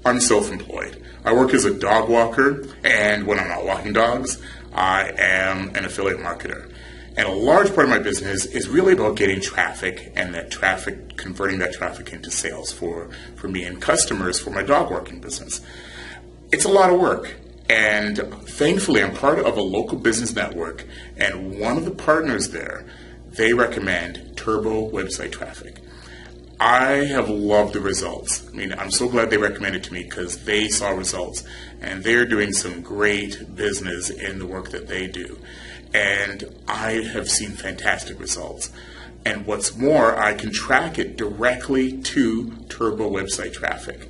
I'm self-employed. I work as a dog walker, and when I'm not walking dogs, I am an affiliate marketer. And a large part of my business is really about getting traffic and that traffic, converting that traffic into sales for me and customers for my dog walking business. It's a lot of work. And thankfully, I'm part of a local business network, and one of the partners there, they recommend Turbo website traffic. I have loved the results. I mean, I'm so glad they recommended it to me because they saw results, and they're doing some great business in the work that they do. And I have seen fantastic results. And what's more, I can track it directly to Turbo website traffic.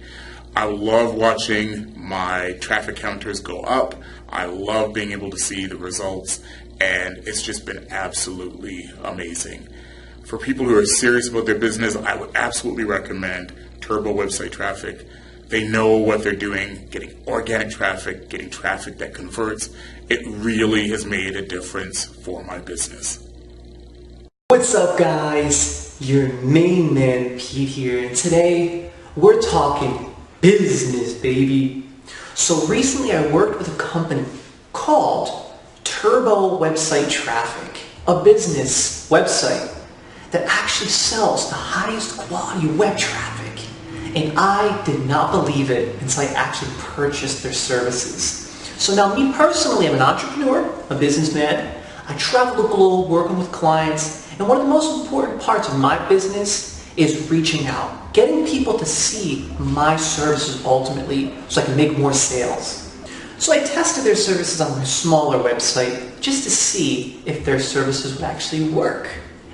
I love watching my traffic counters go up. I love being able to see the results, and it's just been absolutely amazing. For people who are serious about their business, I would absolutely recommend Turbo website traffic. They know what they're doing, getting organic traffic, getting traffic that converts. It really has made a difference for my business. What's up, guys? Your main man, Pete here, and today we're talking business, baby. So recently I worked with a company called Turbo Website Traffic, a business website that actually sells the highest quality web traffic. And I did not believe it until I actually purchased their services. So now me personally, I'm an entrepreneur, a businessman. I travel the globe working with clients, and one of the most important parts of my business is reaching out, getting people to see my services ultimately so I can make more sales. So I tested their services on my smaller website just to see if their services would actually work.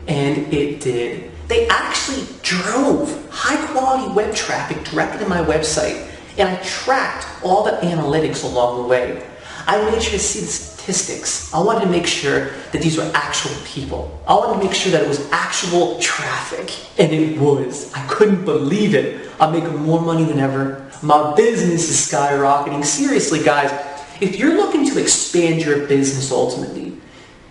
And it did. They actually drove high quality web traffic directly to my website, and I tracked all the analytics along the way. I made sure to see the statistics. I wanted to make sure that these were actual people. I wanted to make sure that it was actual traffic, and it was. I couldn't believe it. I'm making more money than ever. My business is skyrocketing. Seriously, guys, if you're looking to expand your business ultimately,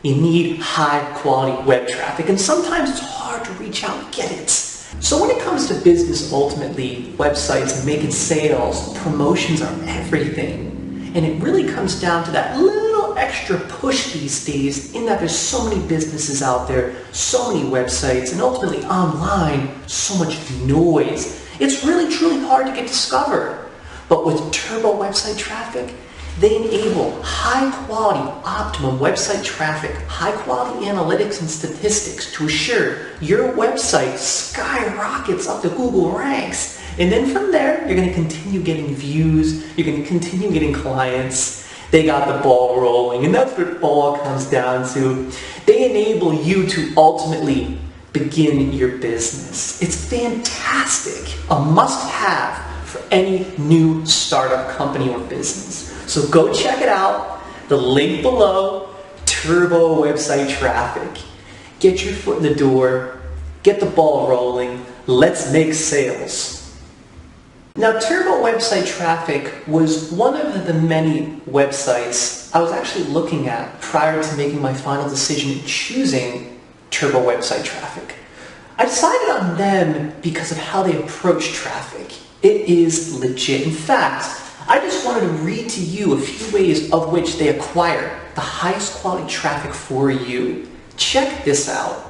you need high quality web traffic, and sometimes it's hard to reach out and get it. So when it comes to business ultimately, websites and making sales, promotions are everything. And it really comes down to that little extra push these days, in that there's so many businesses out there, so many websites, and ultimately online, so much noise. It's really truly hard to get discovered. But with Turbo website traffic, they enable high-quality, optimum website traffic, high-quality analytics and statistics to assure your website skyrockets up the Google ranks. And then from there, you're going to continue getting views, you're going to continue getting clients. They got the ball rolling, and that's what it all comes down to. They enable you to ultimately begin your business. It's fantastic, a must-have for any new startup company or business. So go check it out. The link below, Turbo website traffic. Get your foot in the door, get the ball rolling, let's make sales. Now, Turbo website traffic was one of the many websites I was actually looking at prior to making my final decision in choosing Turbo website traffic. I decided on them because of how they approach traffic. It is legit. In fact, I just wanted to read to you a few ways of which they acquire the highest quality traffic for you. Check this out.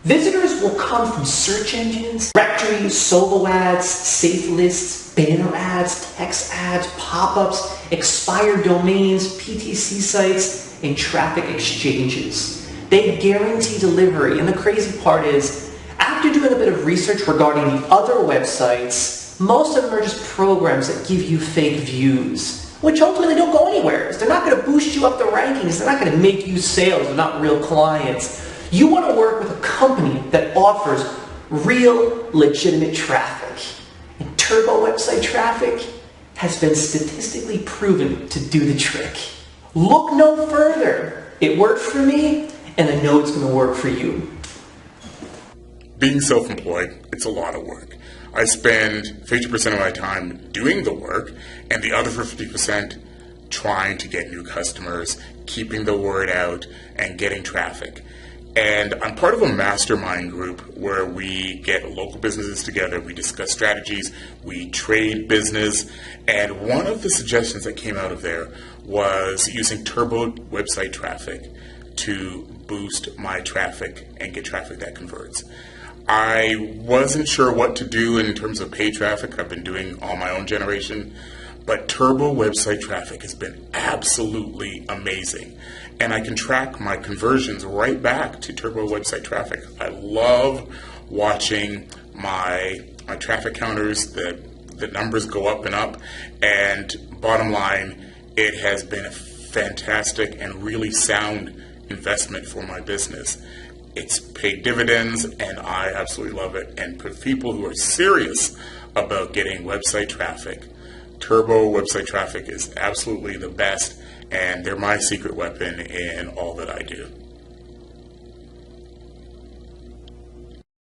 Visitors will come from search engines, directories, solo ads, safe lists, banner ads, text ads, pop-ups, expired domains, PTC sites, and traffic exchanges. They guarantee delivery, and the crazy part is, after doing a bit of research regarding the other websites, most of them are just programs that give you fake views, which ultimately don't go anywhere. They're not going to boost you up the rankings. They're not going to make you sales. They're not real clients. You want to work with a company that offers real, legitimate traffic. And Turbo website traffic has been statistically proven to do the trick. Look no further. It worked for me, and I know it's going to work for you. Being self-employed, it's a lot of work. I spend 50% of my time doing the work, and the other 50% trying to get new customers, keeping the word out, and getting traffic. And I'm part of a mastermind group where we get local businesses together, we discuss strategies, we trade business, and one of the suggestions that came out of there was using turbo website traffic to boost my traffic and get traffic that converts. I wasn't sure what to do in terms of paid traffic. I've been doing all my own generation, but turbo website traffic has been absolutely amazing. And I can track my conversions right back to turbo website traffic. I love watching my traffic counters, the numbers go up and up. And bottom line, it has been a fantastic and really sound investment for my business. It's paid dividends, and I absolutely love it. And for people who are serious about getting website traffic, turbo website traffic is absolutely the best, and they're my secret weapon in all that I do.